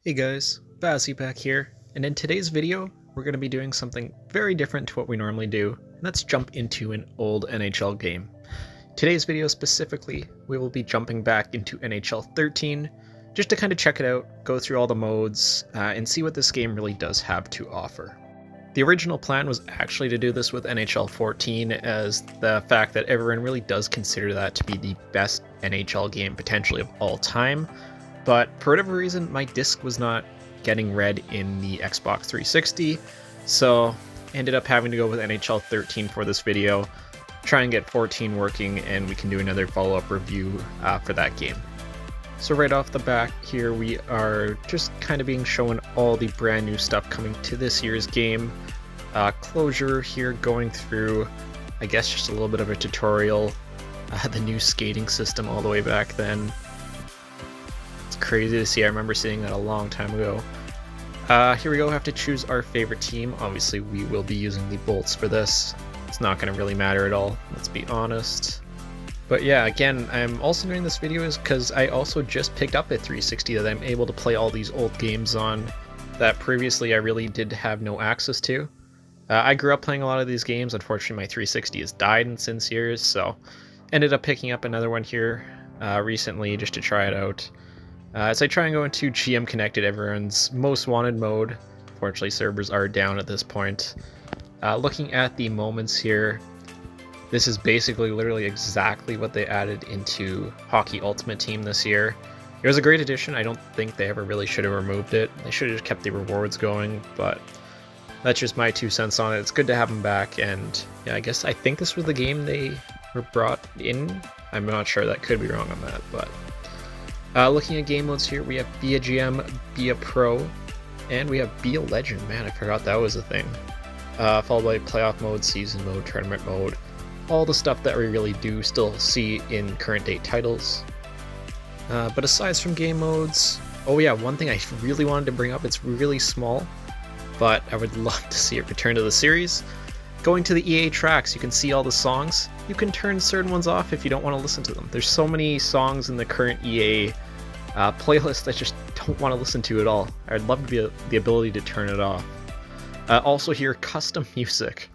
Hey guys, Vasy back here, and in today's video, we're going to be doing something very different to what we normally do, and that's jump into an old NHL game. Today's video specifically, we will be jumping back into NHL 13, just to kind of check it out, go through all the modes, and see what this game really does have to offer. The original plan was actually to do this with NHL 14, as the fact that everyone really does consider that to be the best NHL game potentially of all time. But for whatever reason, my disc was not getting read in the Xbox 360, so ended up having to go with NHL 13 for this video, try and get 14 working, and we can do another follow-up review for that game. So right off the bat here, we are just kind of being shown all the brand new stuff coming to this year's game. Closure here going through, I guess, just a little bit of a tutorial, the new skating system all the way back then. Crazy to see. I remember seeing that a long time ago. Here we go. Have to choose our favorite team. Obviously we will be using the Bolts for this. It's not going to really matter at all, let's be honest. But yeah, again, I'm also doing this video is because I also just picked up a 360 that I'm able to play all these old games on that previously I really did have no access to. I grew up playing a lot of these games. Unfortunately my 360 has died in since years, so ended up picking up another one here recently just to try it out. As I try and go into GM Connected, everyone's most wanted mode. Fortunately, servers are down at this point. Looking at the moments here, this is basically literally exactly what they added into Hockey Ultimate Team this year. It was a great addition. I don't think they ever really should have removed it. They should have just kept the rewards going, but that's just my 2 cents on it. It's good to have them back, and yeah, I think this was the game they were brought in. I'm not sure, that could be wrong on that, but looking at game modes here, we have Be a GM, Be a Pro, and we have Be a Legend. Man, I forgot that was a thing. Followed by Playoff Mode, Season Mode, Tournament Mode. All the stuff that we really do still see in current date titles. But aside from game modes, oh yeah, one thing I really wanted to bring up, it's really small, but I would love to see it return to the series. Going to the EA tracks, you can see all the songs. You can turn certain ones off if you don't want to listen to them. There's so many songs in the current EA playlist I just don't want to listen to at all. I'd love to be the ability to turn it off. Also here, custom music.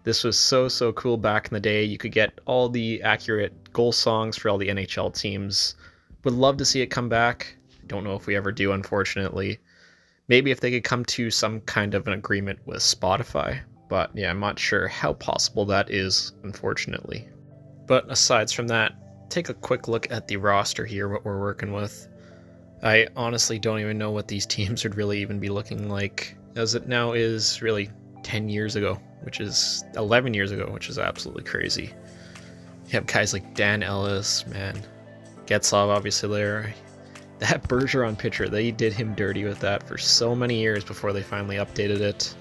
This was so cool back in the day. You could get all the accurate goal songs for all the NHL teams. Would love to see it come back. Don't know if we ever do, unfortunately. Maybe if they could come to some kind of an agreement with Spotify. But yeah, I'm not sure how possible that is, unfortunately. But aside from that, take a quick look at the roster here, what we're working with. I honestly don't even know what these teams would really even be looking like, as it now is really 10 years ago, which is 11 years ago, which is absolutely crazy. You have guys like Dan Ellis, man, Getzlaf obviously there. That Bergeron picture, they did him dirty with that for so many years before they finally updated it.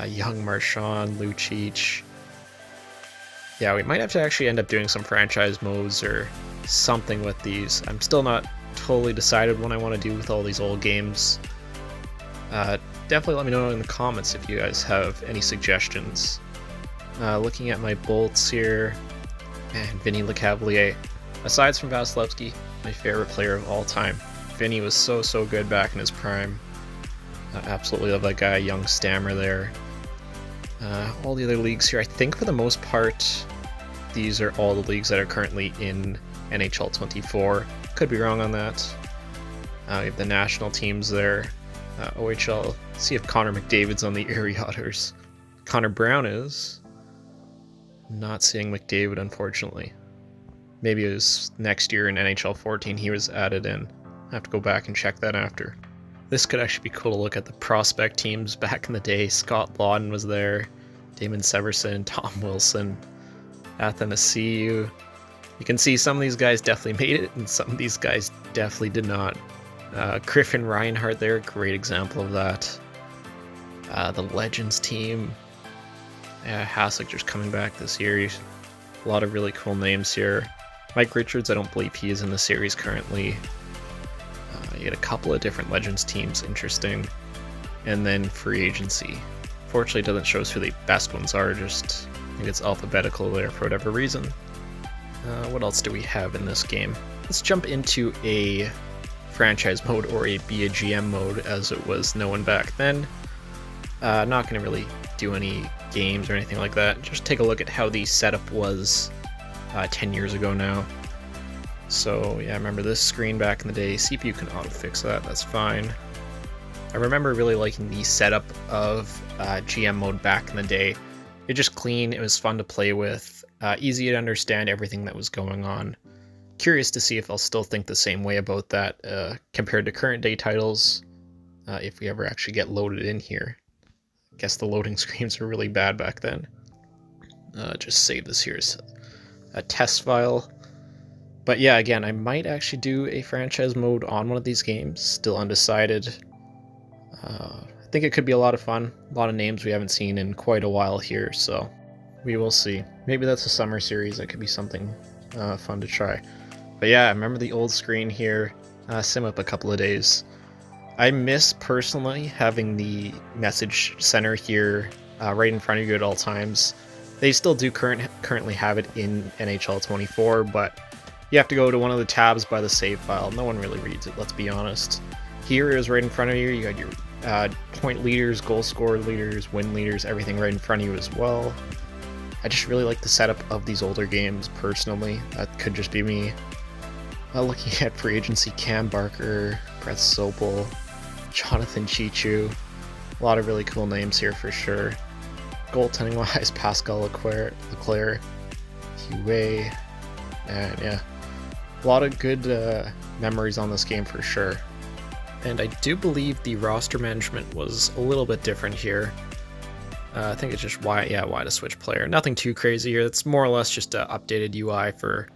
Young Marchand, Lucic. Yeah, we might have to actually end up doing some franchise modes or something with these. I'm still not totally decided what I want to do with all these old games. Definitely let me know in the comments if you guys have any suggestions. Looking at my Bolts here, and Vinny Lecavalier. Aside from Vasilevsky, my favorite player of all time. Vinny was so good back in his prime. Absolutely love that guy, young stammer there. All the other leagues here, I think for the most part, these are all the leagues that are currently in NHL 24. Could be wrong on that. We have the national teams there. OHL, see if Connor McDavid's on the Erie Otters. Connor Brown is. Not seeing McDavid, unfortunately. Maybe it was next year in NHL 14 he was added in. I have to go back and check that after. This could actually be cool to look at the prospect teams back in the day. Scott Lawton was there, Damon Severson, Tom Wilson, Athanasiou. You can see some of these guys definitely made it, and some of these guys definitely did not. Griffin Reinhardt there, great example of that. The Legends team. Yeah, Hasek just coming back this year. A lot of really cool names here. Mike Richards, I don't believe he is in the series currently. You get a couple of different Legends teams, interesting. And then free agency. Fortunately, it doesn't show us who the best ones are, just I think it's alphabetical there for whatever reason. What else do we have in this game? Let's jump into a franchise mode or be a GM mode as it was known back then. Not going to really do any games or anything like that. Just take a look at how the setup was 10 years ago now. So yeah, I remember this screen back in the day. CPU can auto-fix that, that's fine. I remember really liking the setup of GM mode back in the day. It just clean, it was fun to play with, easy to understand everything that was going on. Curious to see if I'll still think the same way about that compared to current day titles, if we ever actually get loaded in here. I guess the loading screens were really bad back then. Just save this here as a test file. But yeah, again, I might actually do a franchise mode on one of these games, still undecided. I think it could be a lot of fun, a lot of names we haven't seen in quite a while here, so we will see. Maybe that's a summer series, that could be something fun to try. But yeah, I remember the old screen here, sim up a couple of days. I miss personally having the message center here right in front of you at all times. They still do currently have it in NHL 24, but you have to go to one of the tabs by the save file. No one really reads it, let's be honest. Here is right in front of you. You got your point leaders, goal scorer leaders, win leaders, everything right in front of you as well. I just really like the setup of these older games personally. That could just be me. Looking at free agency, Cam Barker, Brett Sopel, Jonathan Chichu. A lot of really cool names here for sure. Goaltending wise, Pascal Leclerc, Hue, and yeah. A lot of good memories on this game for sure. And I do believe the roster management was a little bit different here. I think it's just why to switch player. Nothing too crazy here. It's more or less just an updated UI for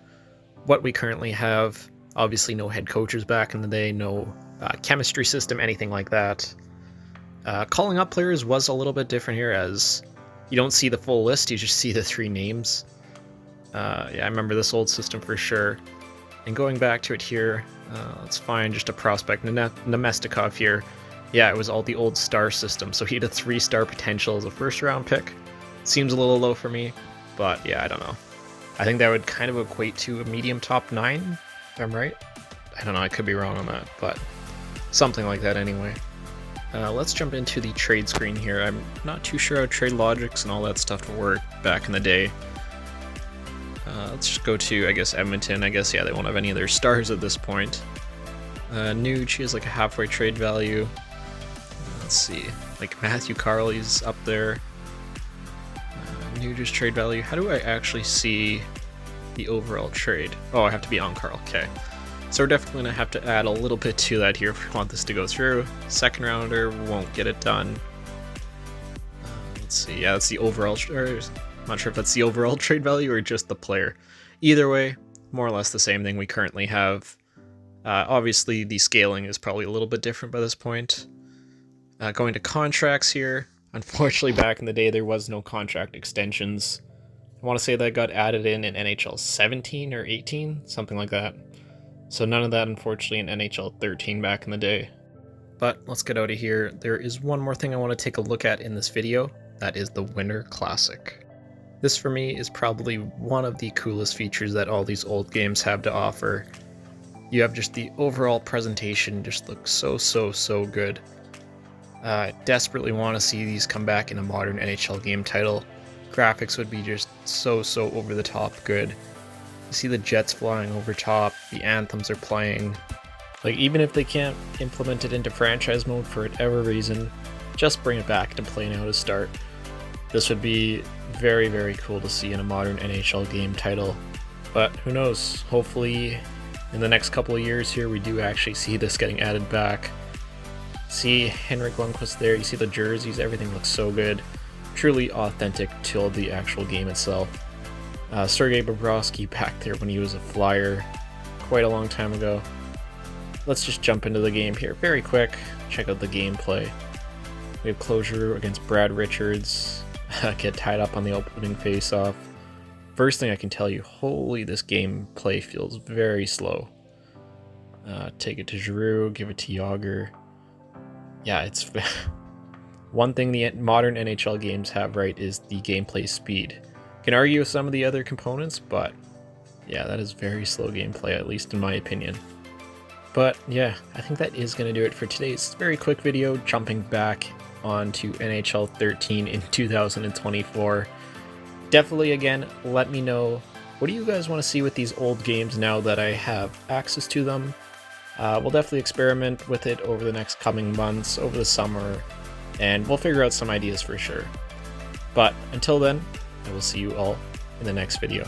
what we currently have. Obviously no head coaches back in the day, no chemistry system, anything like that. Calling up players was a little bit different here, as you don't see the full list, you just see the 3 names. Yeah, I remember this old system for sure. And going back to it here, let's find just a prospect, Nemestikov here. Yeah, it was all the old star system, so he had a 3-star potential as a first round pick. Seems a little low for me, but yeah, I don't know. I think that would kind of equate to a medium top 9, if I'm right. I don't know, I could be wrong on that, but something like that anyway. Let's jump into the trade screen here. I'm not too sure how trade logics and all that stuff worked back in the day. Let's just go to, I guess, Edmonton. I guess, yeah, they won't have any of their stars at this point. Nuge has like a halfway trade value. Let's see, like Matthew Carley's up there. Nuge's trade value. How do I actually see the overall trade? Oh, I have to be on Carl. Okay. So we're definitely going to have to add a little bit to that here if we want this to go through. Second rounder won't get it done. Let's see. Yeah, that's the overall. I'm not sure if that's the overall trade value or just the player. Either way, more or less the same thing we currently have. Obviously, the scaling is probably a little bit different by this point. Going to contracts here. Unfortunately, back in the day, there was no contract extensions. I want to say that got added in NHL 17 or 18, something like that. So none of that, unfortunately, in NHL 13 back in the day. But let's get out of here. There is one more thing I want to take a look at in this video. That is the Winter Classic. This, for me, is probably one of the coolest features that all these old games have to offer. You have just the overall presentation just looks so good. I desperately want to see these come back in a modern NHL game title. Graphics would be just so over the top good. You see the jets flying over top, the anthems are playing. Like, even if they can't implement it into franchise mode for whatever reason, just bring it back to play now to start. This would be very cool to see in a modern NHL game title. But who knows, hopefully in the next couple of years here we do actually see this getting added back. See Henrik Lundqvist there, you see the jerseys, everything looks so good. Truly authentic to the actual game itself. Sergei Bobrovsky back there when he was a Flyer quite a long time ago. Let's just jump into the game here very quick, check out the gameplay. We have Closure against Brad Richards, get tied up on the opening face-off. First thing I can tell you, holy, this gameplay feels very slow. Take it to Giroux, give it to Yager. Yeah, it's one thing the modern NHL games have right is the gameplay speed. Can argue with some of the other components, but yeah, that is very slow gameplay, at least in my opinion. But yeah, I think that is going to do it for today's very quick video, jumping back onto NHL 13 in 2024. Definitely, again, let me know, what do you guys want to see with these old games now that I have access to them? We'll definitely experiment with it over the next coming months, over the summer, and we'll figure out some ideas for sure. But until then, I will see you all in the next video.